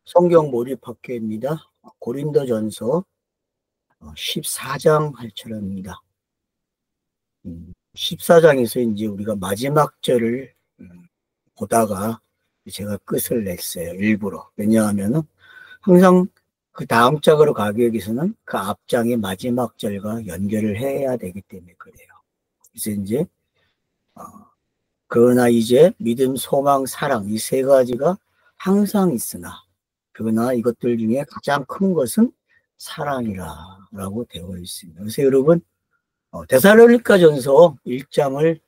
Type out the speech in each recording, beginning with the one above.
성경 몰입학교입니다. 고린도전서 14장 할 차례입니다. 14장에서 이제 우리가 마지막 절을 보다가 제가 끝을 냈어요. 일부러. 왜냐하면은 항상 그 다음 장으로 가기 위해서는 그 앞장의 마지막 절과 연결을 해야 되기 때문에 그래요. 그래서 이제 그러나 이제 믿음, 소망, 사랑 이 세 가지가 항상 있으나 그러나 이것들 중에 가장 큰 것은 사랑이라고 되어 있습니다. 그래서 여러분 데살로니가전서 1장을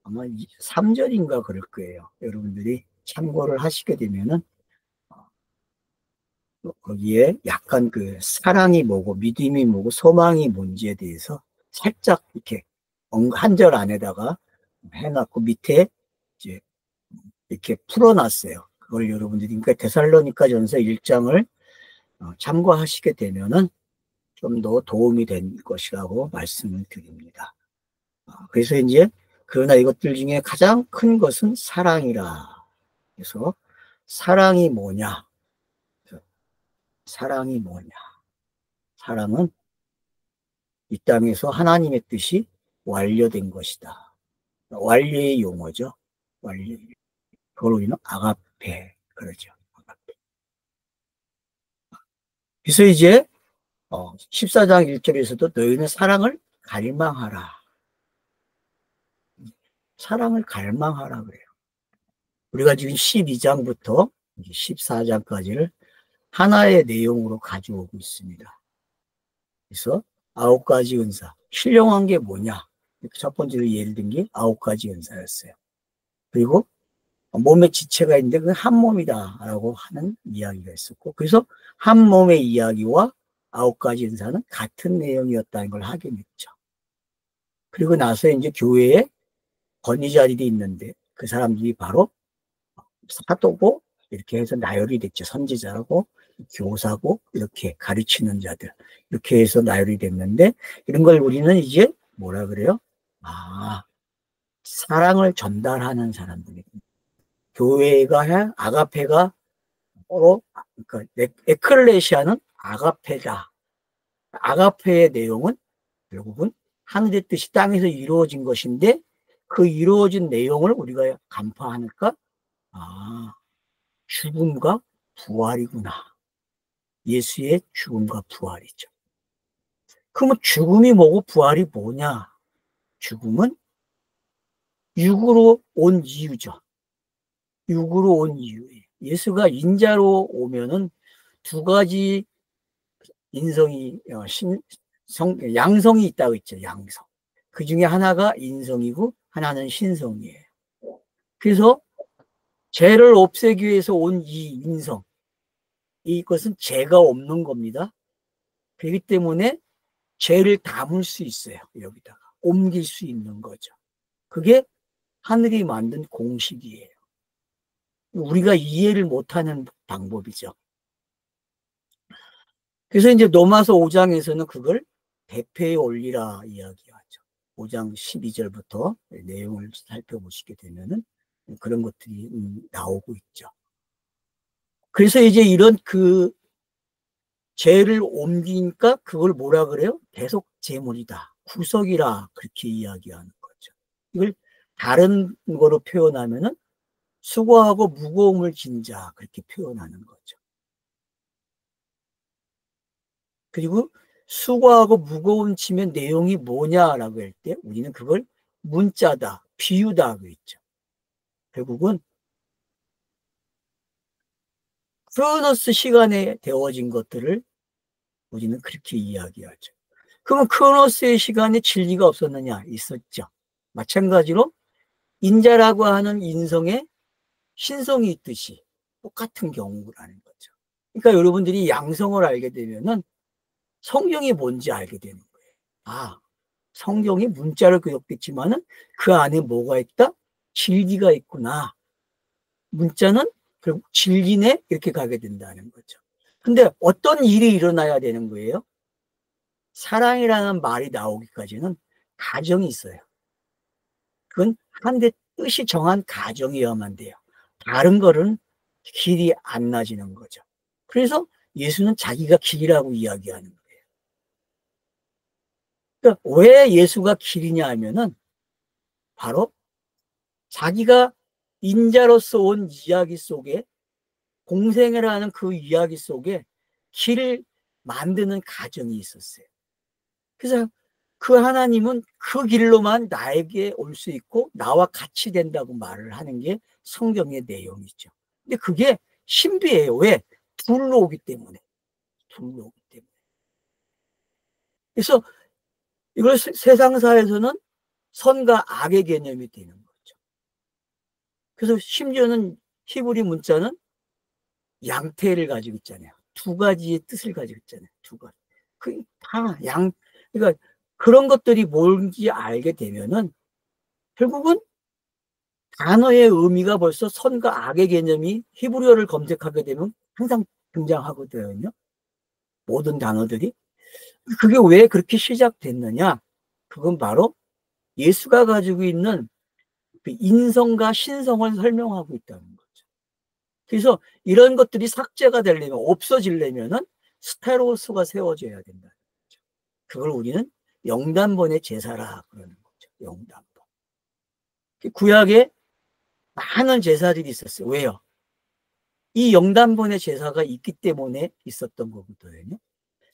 아마 3절인가 그럴 거예요. 여러분들이 참고를 하시게 되면은 거기에 약간 그 사랑이 뭐고 믿음이 뭐고 소망이 뭔지에 대해서 살짝 이렇게 한 절 안에다가 해놨고 밑에 이제 이렇게 풀어놨어요. 그걸 여러분들이 그러니까 데살로니가전서 1장을 참고하시게 되면은 좀 더 도움이 될 것이라고 말씀을 드립니다. 그래서 이제 그러나 이것들 중에 가장 큰 것은 사랑이라. 그래서 사랑이 뭐냐? 사랑이 뭐냐? 사랑은 이 땅에서 하나님의 뜻이 완료된 것이다. 완료의 용어죠. 완료. 그걸 우리는 아가페 그러죠. 아가페. 그래서 이제 14장 1절에서도 너희는 사랑을 갈망하라. 사랑을 갈망하라 그래요. 우리가 지금 12장부터 14장까지를 하나의 내용으로 가져오고 있습니다. 그래서 9가지 은사. 신령한 게 뭐냐? 첫 번째로 예를 든 게 9가지 은사였어요. 그리고 몸에 지체가 있는데 그건 한 몸이다라고 하는 이야기가 있었고, 그래서 한 몸의 이야기와 9가지 은사는 같은 내용이었다는 걸 확인했죠. 그리고 나서 이제 교회에 권위자들이 있는데 그 사람들이 바로 사도고 이렇게 해서 나열이 됐죠. 선지자라고 교사고 이렇게 가르치는 자들 이렇게 해서 나열이 됐는데 이런 걸 우리는 이제 뭐라 그래요? 사랑을 전달하는 사람들이 교회가 아가페가 그러니까 에클레시아는 아가페다. 아가페의 내용은 결국은 하늘의 뜻이 땅에서 이루어진 것인데 그 이루어진 내용을 우리가 간파하니까 죽음과 부활이구나. 예수의 죽음과 부활이죠. 그러면 죽음이 뭐고 부활이 뭐냐? 죽음은 육으로 온 이유죠. 육으로 온 이유예요. 예수가 인자로 오면은 두 가지 인성이 양성이 있다고 했죠. 양성. 그 중에 하나가 인성이고 하나는 신성이에요. 그래서 죄를 없애기 위해서 온 이 인성, 이것은 죄가 없는 겁니다. 그렇기 때문에 죄를 담을 수 있어요. 여기다가 옮길 수 있는 거죠. 그게 하늘이 만든 공식이에요. 우리가 이해를 못하는 방법이죠. 그래서 이제 로마서 5장에서는 그걸 대표에 올리라 이야기하죠. 5장 12절부터 내용을 살펴보시게 되면은 그런 것들이 나오고 있죠. 그래서 이제 이런 그 죄를 옮기니까 그걸 뭐라 그래요? 대속 제물이다. 구속이라 그렇게 이야기하는 거죠. 이걸 다른 거로 표현하면은 수고하고 무거움을 진 자 그렇게 표현하는 거죠. 그리고 수고하고 무거움 치면 내용이 뭐냐라고 할 때 우리는 그걸 문자다, 비유다 그랬죠. 결국은 크로노스 시간에 되어진 것들을 우리는 그렇게 이야기하죠. 그러면 크로노스의 시간에 진리가 없었느냐? 있었죠. 마찬가지로 인자라고 하는 인성에 신성이 있듯이 똑같은 경우라는 거죠. 그러니까 여러분들이 양성을 알게 되면은 성경이 뭔지 알게 되는 거예요. 성경이 문자로 기록됐지만은 그 안에 뭐가 있다? 진리가 있구나. 문자는 결국 진리네 이렇게 가게 된다는 거죠. 근데 어떤 일이 일어나야 되는 거예요? 사랑이라는 말이 나오기까지는 가정이 있어요. 그건 한데 뜻이 정한 가정이어야만 돼요. 다른 거는 길이 안 나지는 거죠. 그래서 예수는 자기가 길이라고 이야기하는 거예요. 그러니까 왜 예수가 길이냐 하면은 바로 자기가 인자로서 온 이야기 속에, 공생애를 하는 그 이야기 속에 길을 만드는 과정이 있었어요. 그래서 그 하나님은 그 길로만 나에게 올 수 있고 나와 같이 된다고 말을 하는 게 성경의 내용이죠. 근데 그게 신비해요. 왜? 둘로 오기 때문에. 둘로 오기 때문에. 그래서 이걸 세상사에서는 선과 악의 개념이 되는 거죠. 그래서 심지어는 히브리 문자는 양태를 가지고 있잖아요. 두 가지의 뜻을 가지고 있잖아요. 두 가지. 그러니까 그런 것들이 뭔지 알게 되면은 결국은 단어의 의미가 벌써 선과 악의 개념이 히브리어를 검색하게 되면 항상 등장하거든요. 모든 단어들이. 그게 왜 그렇게 시작됐느냐? 그건 바로 예수가 가지고 있는 그 인성과 신성을 설명하고 있다는 거죠. 그래서 이런 것들이 삭제가 되려면, 없어지려면은 스테로스가 세워져야 된다는 거죠. 그걸 우리는 영단번의 제사라 그러는 거죠. 영단번. 구약에 많은 제사들이 있었어요. 왜요? 이 영단번의 제사가 있기 때문에 있었던 거거든요.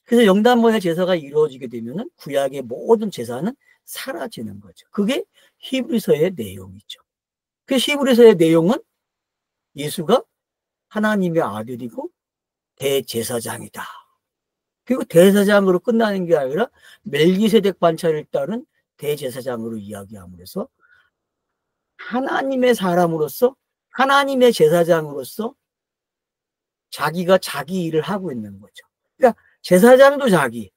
그래서 영단번의 제사가 이루어지게 되면은 구약의 모든 제사는 사라지는 거죠. 그게 히브리서의 내용이죠. 그 히브리서의 내용은 예수가 하나님의 아들이고 대제사장이다. 그리고 대제사장으로 끝나는 게 아니라 멜기세덱 반차를 따른 대제사장으로 이야기함으로써 하나님의 사람으로서, 하나님의 제사장으로서 자기가 자기 일을 하고 있는 거죠. 그러니까 제사장도 자기,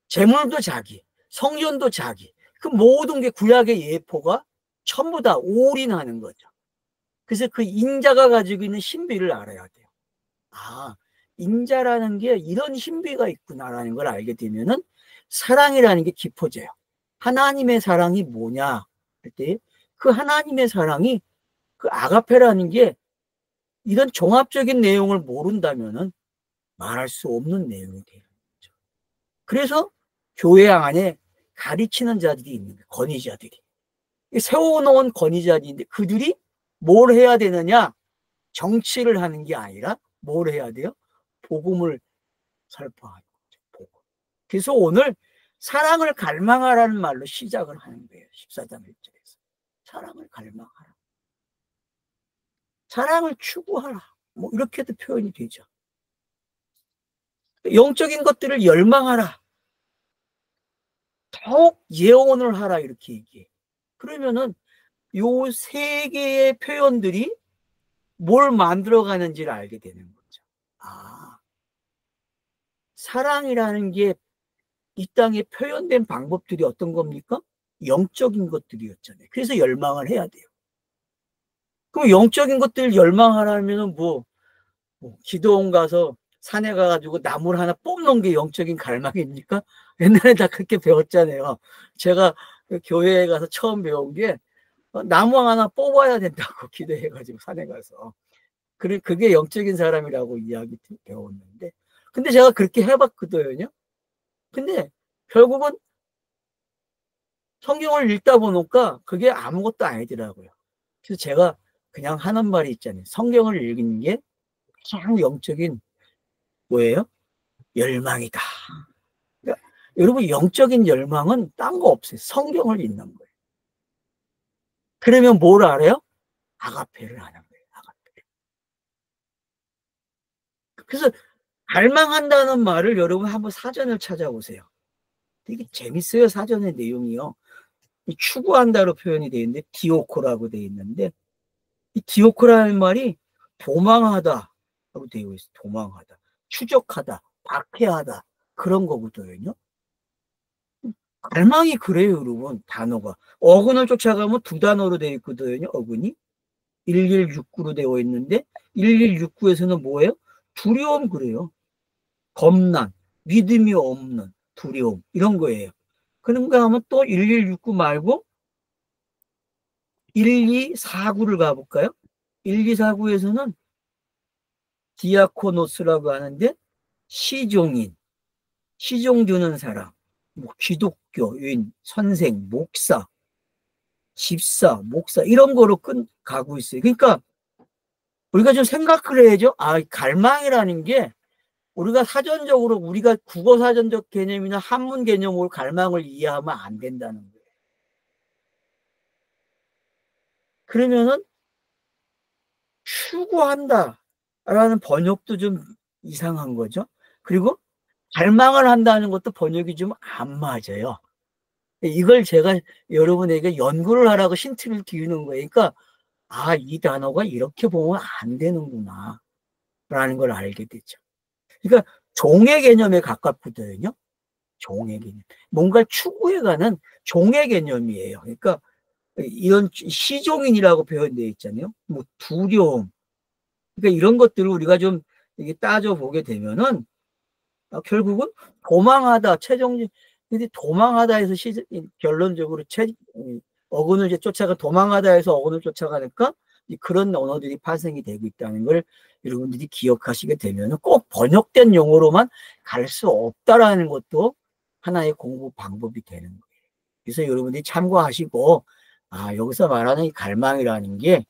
제물도 자기, 성전도 자기. 그 모든 게 구약의 예포가 전부 다 올인하는 거죠. 그래서 그 인자가 가지고 있는 신비를 알아야 돼요. 아, 인자라는 게 이런 신비가 있구나라는 걸 알게 되면은 사랑이라는 게 깊어져요. 하나님의 사랑이 뭐냐 할 때 그 하나님의 사랑이, 그 아가페라는 게 이런 종합적인 내용을 모른다면은 말할 수 없는 내용이 되는 거죠. 그래서 교회 안에 가르치는 자들이 있는 거예요. 권위자들이. 세워놓은 권위자들인데 그들이 뭘 해야 되느냐? 정치를 하는 게 아니라 뭘 해야 돼요? 복음을 설파하는 거죠. 복음. 그래서 오늘 사랑을 갈망하라는 말로 시작을 하는 거예요. 14장 1절에서. 사랑을 갈망하라. 사랑을 추구하라. 뭐 이렇게도 표현이 되죠. 영적인 것들을 열망하라. 더욱 예언을 하라. 이렇게 얘기해. 그러면은 요 세 개의 표현들이 뭘 만들어가는지를 알게 되는 거죠. 아, 사랑이라는 게 이 땅에 표현된 방법들이 어떤 겁니까? 영적인 것들이었잖아요. 그래서 열망을 해야 돼요. 그럼 영적인 것들을 열망하려면 뭐 기도원 가서 산에 가가지고 나무를 하나 뽑는 게 영적인 갈망입니까? 옛날에 다 그렇게 배웠잖아요. 제가 그 교회에 가서 처음 배운 게 나무 하나 뽑아야 된다고 기도해가지고 산에 가서. 그게 영적인 사람이라고 이야기 배웠는데. 근데 제가 그렇게 해봤거든요. 근데 결국은 성경을 읽다 보니까 그게 아무것도 아니더라고요. 그래서 제가 그냥 하는 말이 있잖아요. 성경을 읽는 게 가장 영적인 뭐예요? 열망이다. 그러니까 여러분, 영적인 열망은 딴 거 없어요. 성경을 읽는 거예요. 그러면 뭘 알아요? 아가페를 하는 거예요. 아가페. 그래서 갈망한다는 말을 여러분 한번 사전을 찾아보세요. 되게 재밌어요. 사전의 내용이요. 추구한다로 표현이 되어 있는데 디오코라고 되어 있는데, 이 디오코라는 말이 도망하다라고 되어 있어요. 도망하다, 추적하다, 박해하다, 그런 거거든요. 갈망이 그래요, 여러분. 단어가 어근을 쫓아가면 두 단어로 되어 있거든요. 어근이 1169로 되어 있는데 1169에서는 뭐예요? 두려움, 그래요. 겁난, 믿음이 없는 두려움, 이런 거예요. 그런가 하면 또 1169 말고 1249를 가볼까요? 1249에서는 디아코노스라고 하는데 시종인, 시종 주는 사람, 뭐 기독교인, 선생, 목사, 집사, 목사 이런 거로 가고 있어요. 그러니까 우리가 좀 생각을 해야죠. 갈망이라는 게 우리가 사전적으로 우리가 국어 사전적 개념이나 한문 개념으로 갈망을 이해하면 안 된다는 거예요. 그러면은 추구한다라는 번역도 좀 이상한 거죠. 그리고 갈망을 한다는 것도 번역이 좀 안 맞아요. 이걸 제가 여러분에게 연구를 하라고 힌트를 드리는 거예요. 그러니까 이 단어가 이렇게 보면 안 되는구나 라는 걸 알게 되죠. 그러니까 종의 개념에 가깝거든요. 종의 개념. 뭔가 추구해가는 종의 개념이에요. 그러니까 이런 시종인이라고 표현되어 있잖아요. 뭐 두려움. 그러니까 이런 것들을 우리가 좀 이게 따져보게 되면은 결국은 도망하다, 근데 도망하다 해서 결론적으로 어근을 이제 도망하다 해서 어근을 쫓아가니까 그런 언어들이 파생이 되고 있다는 걸 여러분들이 기억하시게 되면 꼭 번역된 용어로만 갈 수 없다라는 것도 하나의 공부 방법이 되는 거예요. 그래서 여러분들이 참고하시고, 여기서 말하는 이 갈망이라는 게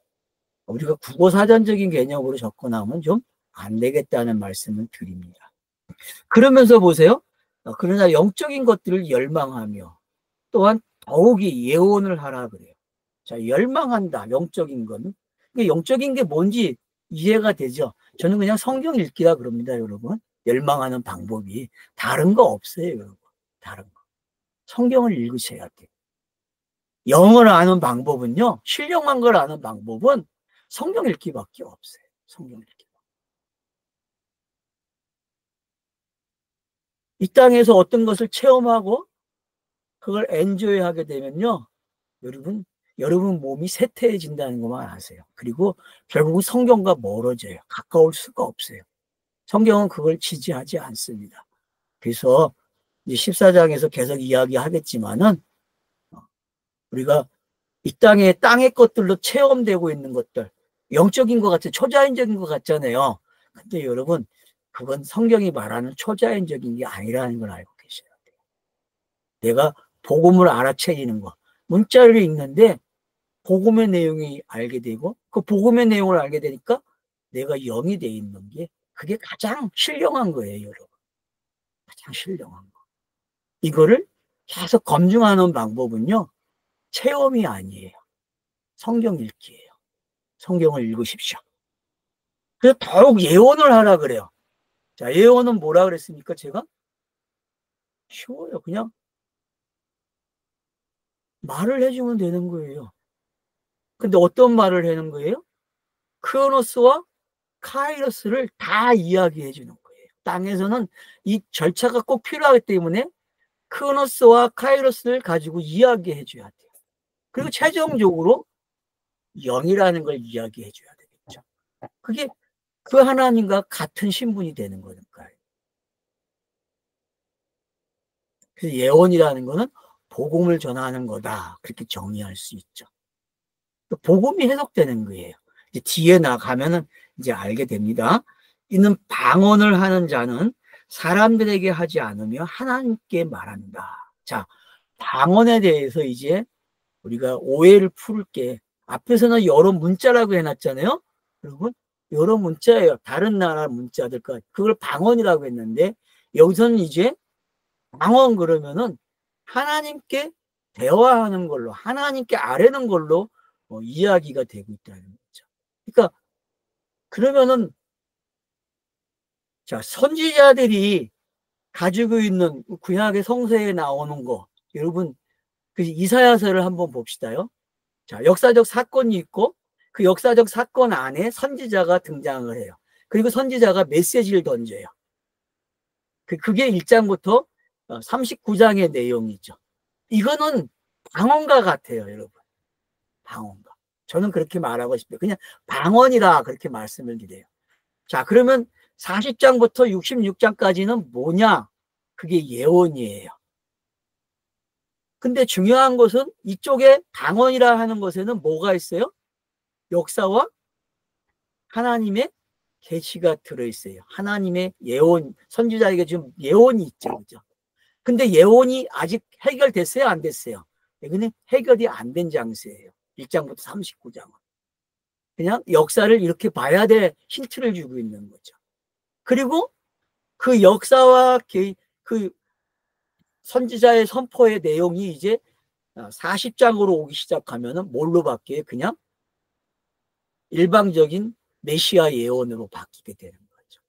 우리가 국어사전적인 개념으로 접근하면 좀 안 되겠다는 말씀을 드립니다. 그러면서 보세요. 그러나 영적인 것들을 열망하며 또한 더욱이 예언을 하라 그래요. 자, 열망한다. 영적인 건. 영적인 게 뭔지 이해가 되죠. 저는 그냥 성경 읽기라 그럽니다, 여러분. 열망하는 방법이. 다른 거 없어요, 여러분. 다른 거. 성경을 읽으셔야 돼요. 영어를 아는 방법은요, 신령한 걸 아는 방법은 성경 읽기밖에 없어요. 성경 읽기. 이 땅에서 어떤 것을 체험하고 그걸 엔조이하게 되면요, 여러분 몸이 쇠퇴해진다는 것만 아세요. 그리고 결국은 성경과 멀어져요. 가까울 수가 없어요. 성경은 그걸 지지하지 않습니다. 그래서 이제 14장에서 계속 이야기하겠지만은 우리가 이 땅의 것들로 체험되고 있는 것들, 영적인 것 같아, 초자연적인 것 같잖아요. 근데 여러분, 그건 성경이 말하는 초자연적인 게 아니라는 걸 알고 계셔야 돼요. 내가 복음을 알아채리는 거. 문자를 읽는데 복음의 내용이 알게 되고 그 복음의 내용을 알게 되니까 내가 영이 돼 있는 게 그게 가장 신령한 거예요, 여러분. 가장 신령한 거. 이거를 계속 검증하는 방법은요, 체험이 아니에요. 성경 읽기예요. 성경을 읽으십시오. 그래서 더욱 예언을 하라 그래요. 자, 예언은 뭐라 그랬습니까, 제가? 쉬워요. 그냥 말을 해주면 되는 거예요. 근데 어떤 말을 하는 거예요? 크로노스와 카이로스를 다 이야기해 주는 거예요. 땅에서는 이 절차가 꼭 필요하기 때문에 크로노스와 카이로스를 가지고 이야기해 줘야 돼요. 그리고 최종적으로 영이라는 걸 이야기해 줘야 되겠죠. 그게 그 하나님과 같은 신분이 되는 거니까요. 그래서 예언이라는 거는 복음을 전하는 거다. 그렇게 정의할 수 있죠. 복음이 해석되는 거예요. 이제 뒤에 나가면은 이제 알게 됩니다. 이는 방언을 하는 자는 사람들에게 하지 않으며 하나님께 말한다. 자, 방언에 대해서 이제 우리가 오해를 풀 게, 앞에서는 여러 문자라고 해놨잖아요. 여러분, 여러 문자예요. 다른 나라 문자들과 그걸 방언이라고 했는데 여기서는 이제 방언 그러면은 하나님께 대화하는 걸로, 하나님께 아뢰는 걸로 이야기가 되고 있다는 거죠. 그러니까 그러면은 자, 선지자들이 가지고 있는 구약의 성서에 나오는 거, 여러분 그 이사야서를 한번 봅시다요. 자, 역사적 사건이 있고 그 역사적 사건 안에 선지자가 등장을 해요. 그리고 선지자가 메시지를 던져요. 그게 1장부터 39장의 내용이죠. 이거는 방언과 같아요, 여러분. 방언과. 저는 그렇게 말하고 싶어요. 그냥 방언이라 그렇게 말씀을 드려요. 자, 그러면 40장부터 66장까지는 뭐냐? 그게 예언이에요. 근데 중요한 것은 이쪽에 방언이라 하는 것에는 뭐가 있어요? 역사와 하나님의 계시가 들어있어요. 하나님의 예언, 선지자에게 지금 예언이 있죠. 그죠? 근데 예언이 아직 해결됐어요? 안 됐어요? 이거는 해결이 안 된 장세예요. 1장부터 39장은. 그냥 역사를 이렇게 봐야 될 힌트를 주고 있는 거죠. 그리고 그 역사와 그 선지자의 선포의 내용이 이제 40장으로 오기 시작하면은 뭘로 바뀌어요? 그냥 일방적인 메시아 예언으로 바뀌게 되는 거죠.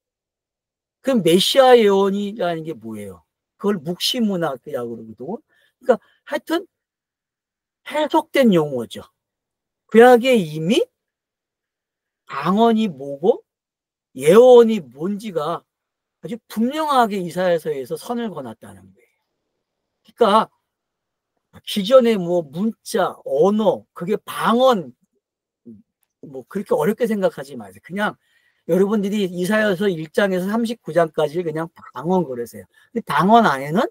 그럼 메시아 예언이라는 게 뭐예요? 그걸 묵시문학이라고 그러거든요. 그러니까 하여튼 해석된 용어죠. 구약에 이미 방언이 뭐고 예언이 뭔지가 아주 분명하게 이사야서에서 선을 그어놨다는 거예요. 그러니까 기존의 뭐 문자, 언어, 그게 방언, 뭐 그렇게 어렵게 생각하지 마세요. 그냥 여러분들이 이사야서 1장에서 39장까지 그냥 방언 그러세요. 근데 방언 안에는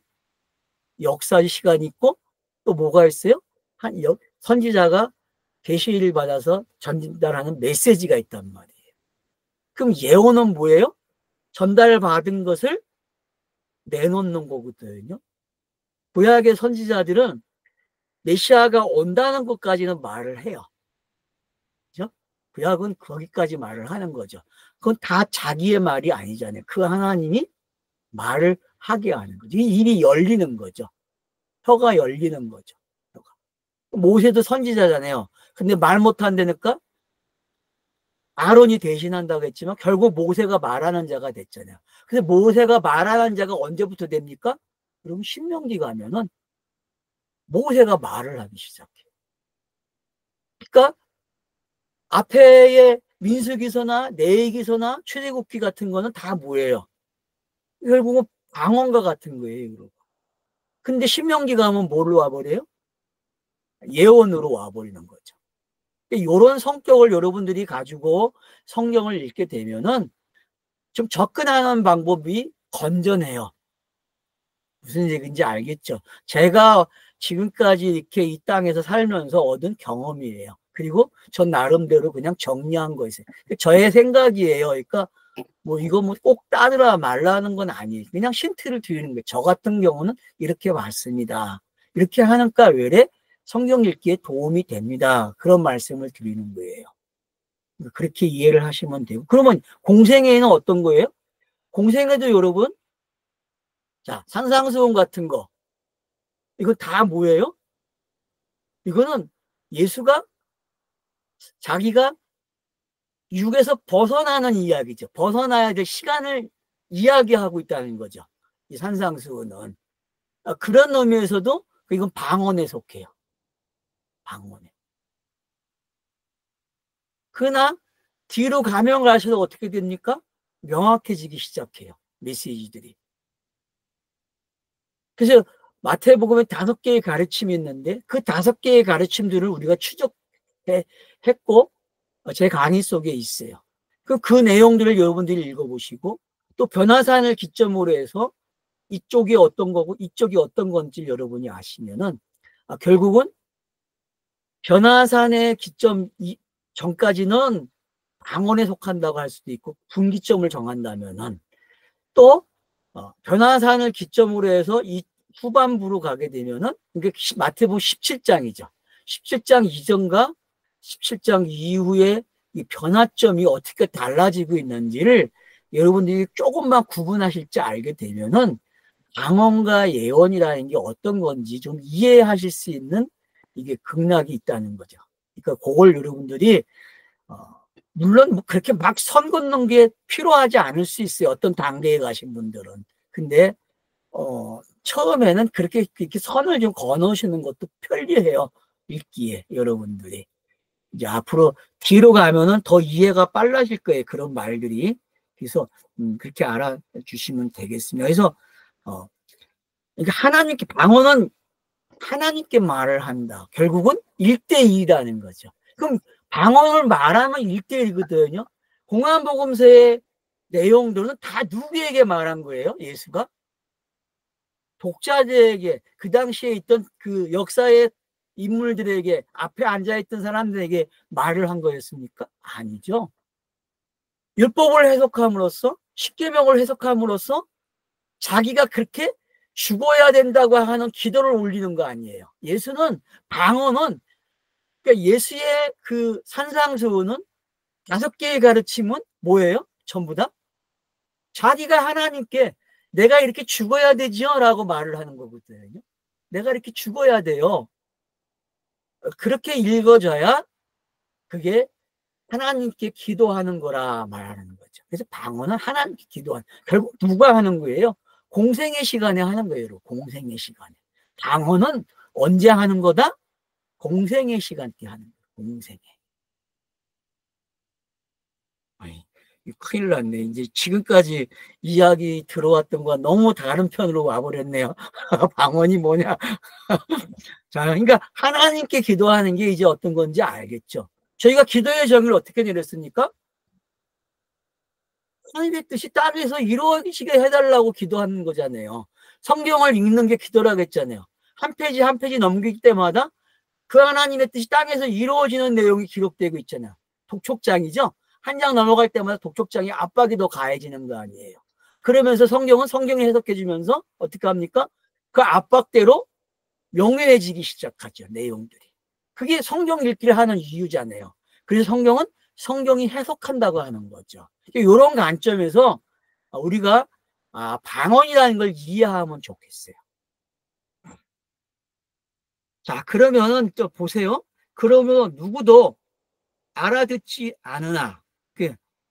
역사의 시간이 있고 또 뭐가 있어요? 선지자가 계시를 받아서 전달하는 메시지가 있단 말이에요. 그럼 예언은 뭐예요? 전달받은 것을 내놓는 거거든요. 구약의 선지자들은 메시아가 온다는 것까지는 말을 해요. 그죠? 구약은 거기까지 말을 하는 거죠. 그건 다 자기의 말이 아니잖아요. 그 하나님이 말을 하게 하는 거죠. 입이 열리는 거죠. 혀가 열리는 거죠. 모세도 선지자잖아요. 근데 말 못한다니까 아론이 대신한다고 했지만 결국 모세가 말하는 자가 됐잖아요. 근데 모세가 말하는 자가 언제부터 됩니까? 그럼 신명기 가면은 모세가 말을 하기 시작해요. 그러니까 앞에의 민수기서나 내기서나 출애굽기 같은 거는 다 뭐예요? 결국은 방언과 같은 거예요. 근데 신명기 가면 뭘로 와버려요? 예언으로 와버리는 거죠. 이런 성격을 여러분들이 가지고 성경을 읽게 되면은 좀 접근하는 방법이 건전해요. 무슨 얘기인지 알겠죠? 제가 지금까지 이렇게 이 땅에서 살면서 얻은 경험이에요. 그리고 전 나름대로 그냥 정리한 거였어요. 저의 생각이에요. 그러니까 뭐 이거 뭐 꼭 따르라 말라는 건 아니에요. 그냥 힌트를 드리는 거예요. 저 같은 경우는 이렇게 봤습니다. 이렇게 하니까 외래 성경 읽기에 도움이 됩니다. 그런 말씀을 드리는 거예요. 그렇게 이해를 하시면 되고. 그러면 공생애는 어떤 거예요? 공생애도 여러분, 자, 산상수훈 같은 거. 이거 다 뭐예요? 이거는 예수가 자기가 육에서 벗어나는 이야기죠. 벗어나야 될 시간을 이야기하고 있다는 거죠. 이 산상수훈은. 그런 의미에서도 이건 방언에 속해요. 방언에. 그러나 뒤로 가면 갈수록 어떻게 됩니까? 명확해지기 시작해요. 메시지들이. 그래서 마태복음에 5개의 가르침이 있는데 그 5개의 가르침들을 우리가 추적했고 제 강의 속에 있어요. 그 내용들을 여러분들이 읽어보시고 또 변화산을 기점으로 해서 이쪽이 어떤 거고 이쪽이 어떤 건지 여러분이 아시면은 결국은 변화산의 기점 전까지는 방언에 속한다고 할 수도 있고 분기점을 정한다면은 또 변화산을 기점으로 해서 이 후반부로 가게 되면은 이게 마태복음 17장이죠. 17장 이전과 17장 이후에 이 변화점이 어떻게 달라지고 있는지를 여러분들이 조금만 구분하실 줄 알게 되면은 방언과 예언이라는 게 어떤 건지 좀 이해하실 수 있는 이게 극락이 있다는 거죠. 그러니까 그걸 여러분들이 물론 뭐 그렇게 막 선 긋는 게 필요하지 않을 수 있어요. 어떤 단계에 가신 분들은. 근데 처음에는 그렇게 선을 좀 거놓으시는 것도 편리해요. 읽기에 여러분들이. 이제 앞으로 뒤로 가면은 더 이해가 빨라질 거예요. 그런 말들이. 그래서 그렇게 알아주시면 되겠습니다. 그래서 그러니까 하나님께 방언은 하나님께 말을 한다. 결국은 1대1이라는 거죠. 그럼 방언을 말하면 1대1이거든요. 공안복음서의 내용들은 다 누구에게 말한 거예요? 예수가? 독자들에게, 그 당시에 있던 그 역사의 인물들에게, 앞에 앉아있던 사람들에게 말을 한 거였습니까? 아니죠. 율법을 해석함으로써, 십계명을 해석함으로써 자기가 그렇게 죽어야 된다고 하는 기도를 올리는 거 아니에요. 예수는, 방언은, 그러니까 예수의 그 산상수훈은 5개의 가르침은 뭐예요? 전부 다 자기가 하나님께 내가 이렇게 죽어야 되지요? 라고 말을 하는 거거든요. 내가 이렇게 죽어야 돼요. 그렇게 읽어져야 그게 하나님께 기도하는 거라 말하는 거죠. 그래서 방언은 하나님께 기도하는, 결국 누가 하는 거예요? 공생의 시간에 하는 거예요. 공생의 시간에. 방언은 언제 하는 거다? 공생의 시간 때 하는 거예요. 공생에. 아니, 큰일 났네. 이제 지금까지 이야기 들어왔던 거와 너무 다른 편으로 와버렸네요. 방언이 뭐냐. 자, 그러니까 하나님께 기도하는 게 이제 어떤 건지 알겠죠. 저희가 기도의 정의를 어떻게 내렸습니까? 하나님의 뜻이 땅에서 이루어지게 해달라고 기도하는 거잖아요. 성경을 읽는 게 기도라고 했잖아요. 한 페이지 한 페이지 넘길 때마다 그 하나님의 뜻이 땅에서 이루어지는 내용이 기록되고 있잖아요. 독촉장이죠. 한 장 넘어갈 때마다 독촉장이 압박이 더 가해지는 거 아니에요. 그러면서 성경은 성경에 해석해 주면서 어떻게 합니까? 그 압박대로 명료해지기 시작하죠. 내용들이. 그게 성경 읽기를 하는 이유잖아요. 그래서 성경은 성경이 해석한다고 하는 거죠. 이런 관점에서 우리가 방언이라는 걸 이해하면 좋겠어요. 자, 그러면은 또 보세요. 그러면 누구도 알아듣지 않으나,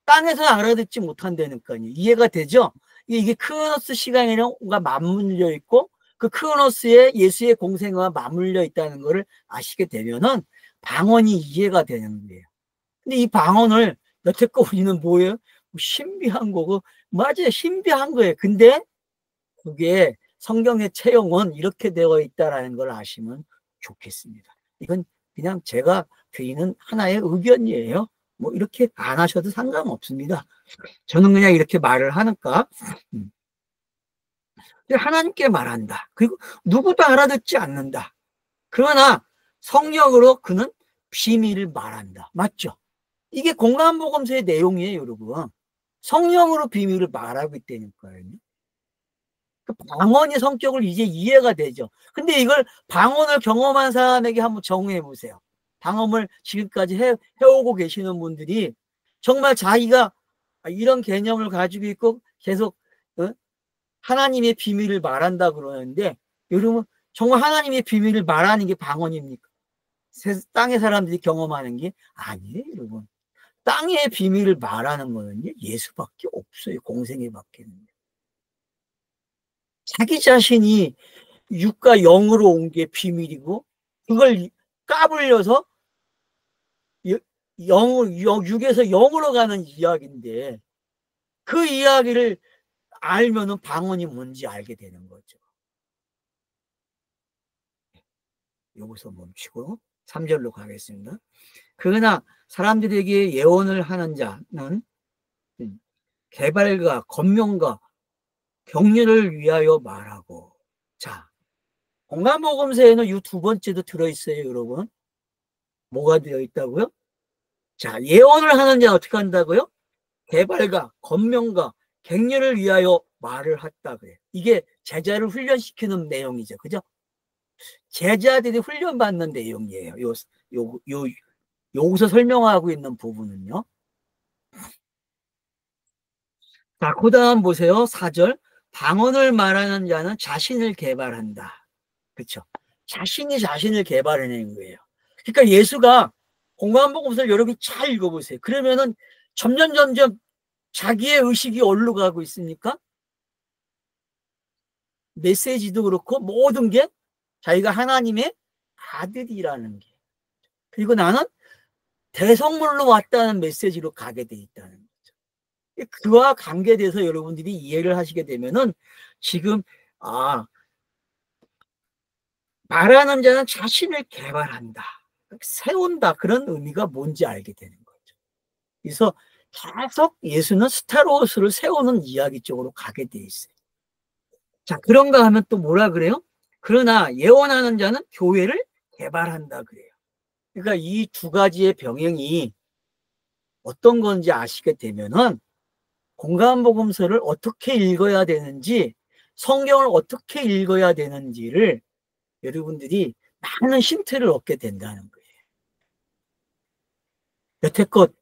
땅에서 알아듣지 못한다니까요. 이해가 되죠? 이게 크로노스 시간과 맞물려 있고, 그 크로노스에 예수의 공생과 맞물려 있다는 것을 아시게 되면은 방언이 이해가 되는 거예요. 근데 이 방언을 여태껏 우리는 뭐예요? 신비한 거고, 맞아요. 신비한 거예요. 근데 그게 성경의 체형은 이렇게 되어 있다는 걸 아시면 좋겠습니다. 이건 그냥 제가 드리는 하나의 의견이에요. 뭐 이렇게 안 하셔도 상관없습니다. 저는 그냥 이렇게 말을 하니까 하나님께 말한다. 그리고 누구도 알아듣지 않는다. 그러나 성령으로 그는 비밀을 말한다. 맞죠? 이게 공간복음서의 내용이에요, 여러분. 성령으로 비밀을 말하고 있다니까요. 방언의 성격을 이제 이해가 되죠. 근데 이걸 방언을 경험한 사람에게 한번 정의해 보세요. 방언을 지금까지 해오고 계시는 분들이 정말 자기가 이런 개념을 가지고 있고 계속 하나님의 비밀을 말한다 그러는데, 여러분 정말 하나님의 비밀을 말하는 게 방언입니까? 땅의 사람들이 경험하는 게 아니에요, 여러분. 땅의 비밀을 말하는 거는 예수밖에 없어요. 공생애밖에는. 자기 자신이 육과 영으로 온 게 비밀이고, 그걸 까불려서 육에서 영으로 가는 이야기인데, 그 이야기를 알면은 방언이 뭔지 알게 되는 거죠. 여기서 멈추고 3절로 가겠습니다. 그러나 사람들에게 예언을 하는 자는 개발과 권명과 격려를 위하여 말하고. 자, 공간복음서에는 이 두 번째도 들어있어요, 여러분. 뭐가 되어 있다고요? 자, 예언을 하는 자는 어떻게 한다고요? 개발과 권명과 격려를 위하여 말을 했다 그래요. 이게 제자를 훈련시키는 내용이죠. 그죠? 제자들이 훈련받는 내용이에요. 여기서 설명하고 있는 부분은요. 자, 그 다음 보세요. 4절. 방언을 말하는 자는 자신을 개발한다. 그렇죠? 자신이 자신을 개발해내는 거예요. 그러니까 예수가 공간복음서를 여러분이 잘 읽어보세요. 그러면은 점점 자기의 의식이 어디로 가고 있습니까? 메시지도 그렇고 모든 게 자기가 하나님의 아들이라는 게, 그리고 나는 대성물로 왔다는 메시지로 가게 돼 있다는 거죠. 그와 관계돼서 여러분들이 이해를 하시게 되면은 지금 말하는 자는 자신을 개발한다, 세운다, 그런 의미가 뭔지 알게 되는 거죠. 그래서 계속 예수는 스타로스를 세우는 이야기 쪽으로 가게 돼 있어요. 자, 그런가 하면 또 뭐라 그래요? 그러나 예언하는 자는 교회를 개발한다 그래요. 그러니까 이 두 가지의 병행이 어떤 건지 아시게 되면은 공감복음서를 어떻게 읽어야 되는지, 성경을 어떻게 읽어야 되는지를 여러분들이 많은 힌트를 얻게 된다는 거예요. 여태껏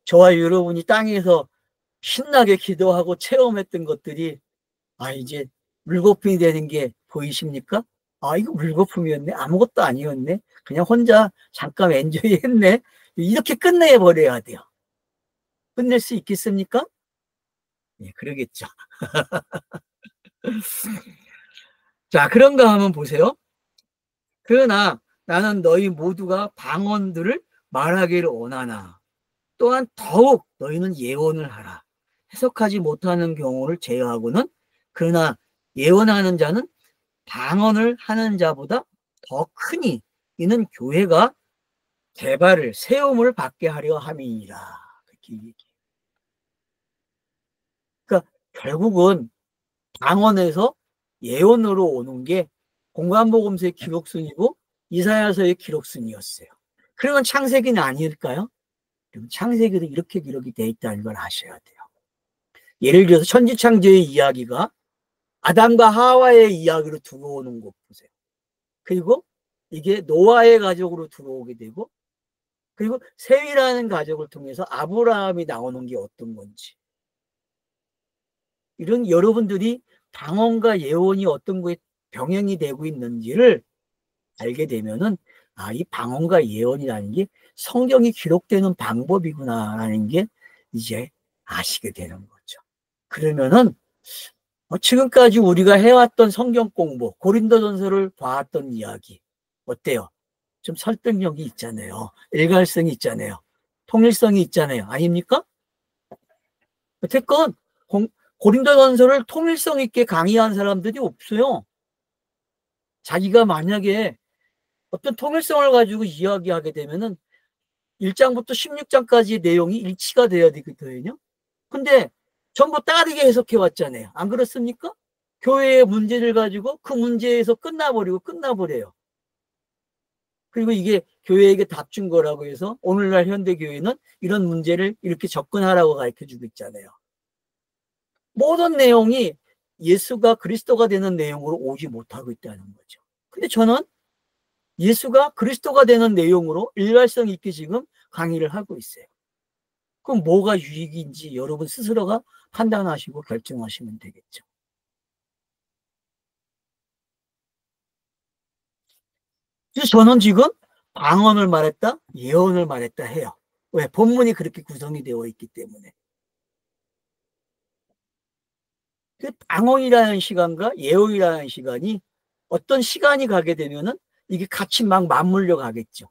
저와 여러분이 땅에서 신나게 기도하고 체험했던 것들이 이제 물거품이 되는 게 보이십니까? 이거 물거품이었네. 아무것도 아니었네. 그냥 혼자 잠깐 엔조이 했네. 이렇게 끝내버려야 돼요. 끝낼 수 있겠습니까? 예, 그러겠죠. 자, 그런가 하면 보세요. 그러나 나는 너희 모두가 방언들을 말하기를 원하나 또한 더욱 너희는 예언을 하라. 해석하지 못하는 경우를 제외하고는, 그러나 예언하는 자는 방언을 하는 자보다 더 크니 이는 교회가 대발을 세움을 받게 하려 함이니라. 그렇게 얘기해요. 그러니까 결국은 방언에서 예언으로 오는 게 공관복음서의 기록순이고 이사야서의 기록순이었어요. 그러면 창세기는 아닐까요? 창세기도 이렇게 기록이 되어 있다는 걸 아셔야 돼요. 예를 들어서 천지창조의 이야기가 아담과 하와의 이야기로 들어오는 것 보세요. 그리고 이게 노아의 가족으로 들어오게 되고, 그리고 셈이라는 가족을 통해서 아브라함이 나오는 게 어떤 건지, 이런 여러분들이 방언과 예언이 어떤 거에 병행이 되고 있는지를 알게 되면은 이 방언과 예언이라는 게 성경이 기록되는 방법이구나라는 게 이제 아시게 되는 거죠. 그러면은 지금까지 우리가 해왔던 성경 공부, 고린도전서를 봐왔던 이야기 어때요? 좀 설득력이 있잖아요. 일관성이 있잖아요. 통일성이 있잖아요. 아닙니까? 어쨌건 고린도전서를 통일성 있게 강의한 사람들이 없어요. 자기가 만약에 어떤 통일성을 가지고 이야기하게 되면은 1장부터 16장까지의 내용이 일치가 돼야 되거든요. 근데 전부 다르게 해석해 왔잖아요. 안 그렇습니까? 교회의 문제를 가지고 그 문제에서 끝나버려요. 그리고 이게 교회에게 답 준 거라고 해서 오늘날 현대교회는 이런 문제를 이렇게 접근하라고 가르쳐 주고 있잖아요. 모든 내용이 예수가 그리스도가 되는 내용으로 오지 못하고 있다는 거죠. 근데 저는 예수가 그리스도가 되는 내용으로 일관성 있게 지금 강의를 하고 있어요. 그럼 뭐가 유익인지 여러분 스스로가 판단하시고 결정하시면 되겠죠. 그래서 저는 지금 방언을 말했다, 예언을 말했다 해요. 왜? 본문이 그렇게 구성이 되어 있기 때문에. 그 방언이라는 시간과 예언이라는 시간이 어떤 시간이 가게 되면은 이게 같이 막 맞물려 가겠죠.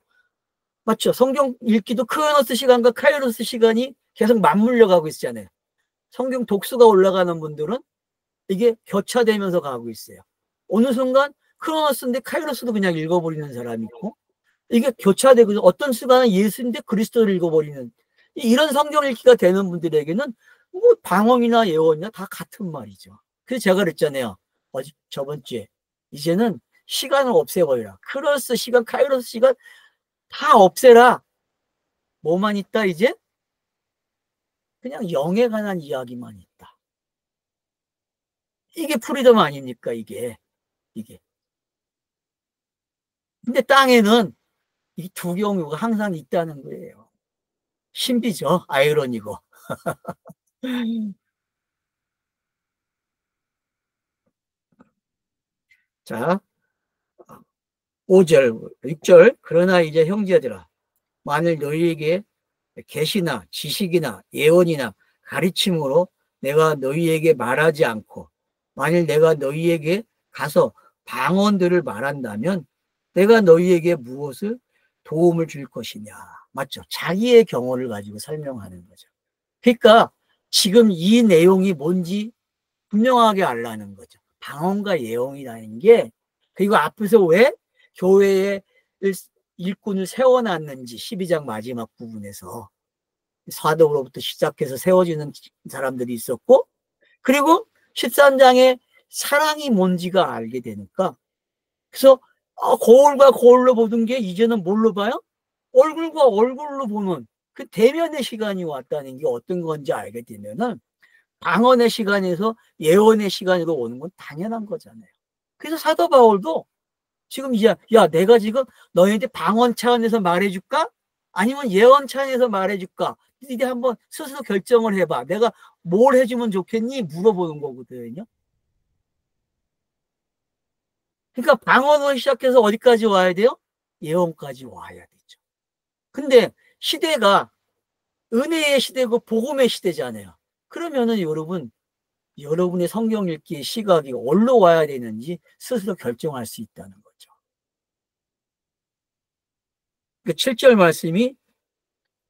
맞죠? 성경 읽기도 크로노스 시간과 카이로스 시간이 계속 맞물려 가고 있잖아요. 성경 독수가 올라가는 분들은 이게 교차되면서 가고 있어요. 어느 순간 크로노스인데 카이로스도 그냥 읽어버리는 사람이 있고, 이게 교차되고 어떤 시간은 예수인데 그리스도를 읽어버리는, 이런 성경 읽기가 되는 분들에게는 뭐 방언이나 예언이나 다 같은 말이죠. 그래서 제가 그랬잖아요. 저번 주에 이제는 시간을 없애버리라. 크로스 시간, 카이로스 시간 다 없애라. 뭐만 있다 이제? 그냥 영에 관한 이야기만 있다. 이게 프리덤 아닙니까 이게. 근데 땅에는 이 두 경우가 항상 있다는 거예요. 신비죠. 아이러니고. 자, 5절, 6절. 그러나 이제 형제들아, 만일 너희에게 계시나 지식이나 예언이나 가르침으로 내가 너희에게 말하지 않고, 만일 내가 너희에게 가서 방언들을 말한다면 내가 너희에게 무엇을 도움을 줄 것이냐. 맞죠? 자기의 경험을 가지고 설명하는 거죠. 그러니까 지금 이 내용이 뭔지 분명하게 알라는 거죠. 방언과 예언이라는 게, 그리고 앞에서 왜 교회에 일꾼을 세워놨는지 12장 마지막 부분에서 사도로부터 시작해서 세워지는 사람들이 있었고, 그리고 13장에 사랑이 뭔지가 알게 되니까, 그래서 거울과 거울로 보던 게 이제는 뭘로 봐요? 얼굴과 얼굴로 보는 그 대면의 시간이 왔다는 게 어떤 건지 알게 되면은 방언의 시간에서 예언의 시간으로 오는 건 당연한 거잖아요. 그래서 사도 바울도 지금 이제 야 내가 지금 너희한테 방언 차원에서 말해줄까? 아니면 예언 차원에서 말해줄까? 니네 한번 스스로 결정을 해봐. 내가 뭘 해주면 좋겠니? 물어보는 거거든요. 그러니까 방언을 시작해서 어디까지 와야 돼요? 예언까지 와야 되죠. 근데 시대가 은혜의 시대고 복음의 시대잖아요. 그러면은 여러분의 성경 읽기의 시각이 어디로 와야 되는지 스스로 결정할 수 있다는 거죠. 그 7절 말씀이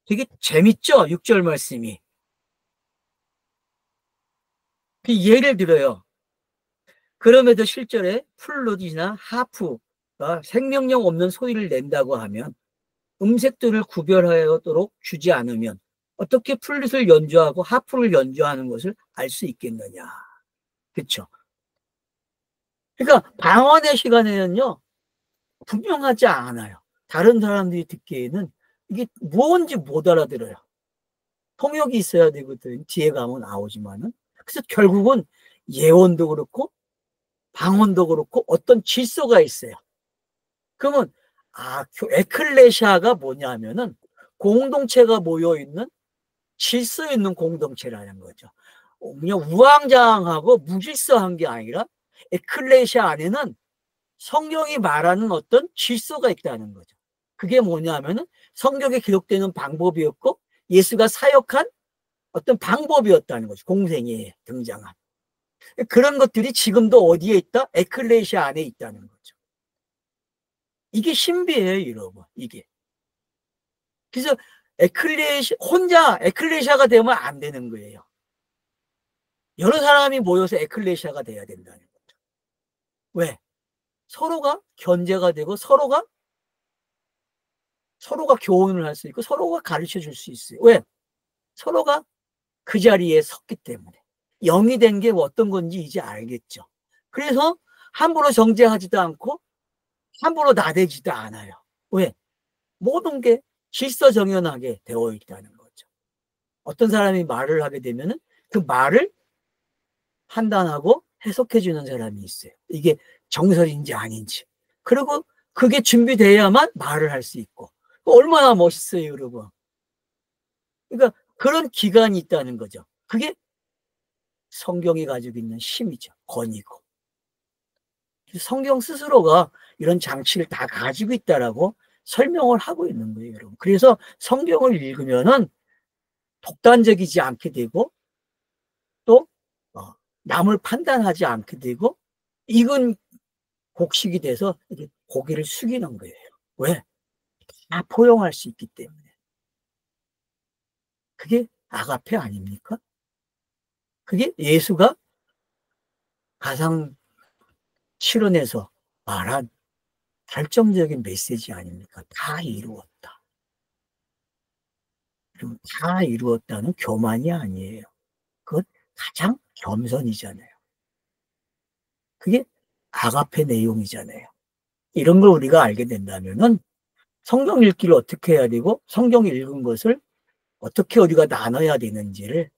되게 재밌죠? 6절 말씀이. 그 예를 들어요. 그럼에도 실절에 플룻이나 하프가 생명력 없는 소리를 낸다고 하면 음색들을 구별하도록 주지 않으면 어떻게 플룻을 연주하고 하프를 연주하는 것을 알 수 있겠느냐. 그렇죠? 그러니까 방언의 시간에는요. 분명하지 않아요. 다른 사람들이 듣기에는 이게 뭔지 못 알아들어요. 통역이 있어야 되거든. 뒤에 가면 나오지만은. 그래서 결국은 예언도 그렇고 방언도 그렇고 어떤 질서가 있어요. 그러면 에클레시아가 뭐냐면은 공동체가 모여있는 질서 있는 공동체라는 거죠. 그냥 우왕좌왕하고 무질서한 게 아니라 에클레시아 안에는 성경이 말하는 어떤 질서가 있다는 거죠. 그게 뭐냐면은 성경에 기록되는 방법이었고 예수가 사역한 어떤 방법이었다는 거죠. 공생애에 등장한. 그런 것들이 지금도 어디에 있다? 에클레시아 안에 있다는 거죠. 이게 신비예요, 여러분. 이게. 그래서 혼자 에클레시아가 되면 안 되는 거예요. 여러 사람이 모여서 에클레시아가 돼야 된다는 거죠. 왜? 서로가 견제가 되고 서로가 교훈을 할 수 있고 서로가 가르쳐 줄 수 있어요. 왜? 서로가 그 자리에 섰기 때문에. 영이 된 게 어떤 건지 이제 알겠죠. 그래서 함부로 정죄하지도 않고 함부로 나대지도 않아요. 왜? 모든 게 질서정연하게 되어 있다는 거죠. 어떤 사람이 말을 하게 되면은 그 말을 판단하고 해석해 주는 사람이 있어요. 이게 정설인지 아닌지. 그리고 그게 준비돼야만 말을 할 수 있고. 얼마나 멋있어요, 여러분. 그러니까 그런 기간이 있다는 거죠. 그게 성경이 가지고 있는 힘이죠. 권위고. 성경 스스로가 이런 장치를 다 가지고 있다라고 설명을 하고 있는 거예요, 여러분. 그래서 성경을 읽으면은 독단적이지 않게 되고 또 남을 판단하지 않게 되고 익은 곡식이 돼서 고개를 숙이는 거예요. 왜? 다 포용할 수 있기 때문에. 그게 아가페 아닙니까? 그게 예수가 가상 실현에서 말한 결정적인 메시지 아닙니까? 다 이루었다. 그리고 다 이루었다는 교만이 아니에요. 그건 가장 겸손이잖아요. 그게 아가페 내용이잖아요. 이런 걸 우리가 알게 된다면은 성경 읽기를 어떻게 해야 되고 성경 읽은 것을 어떻게 우리가 나눠야 되는지를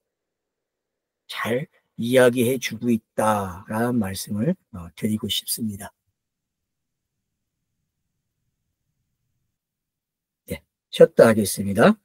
잘 이야기해 주고 있다라는 말씀을 드리고 싶습니다. 네, 쉬었다 하겠습니다.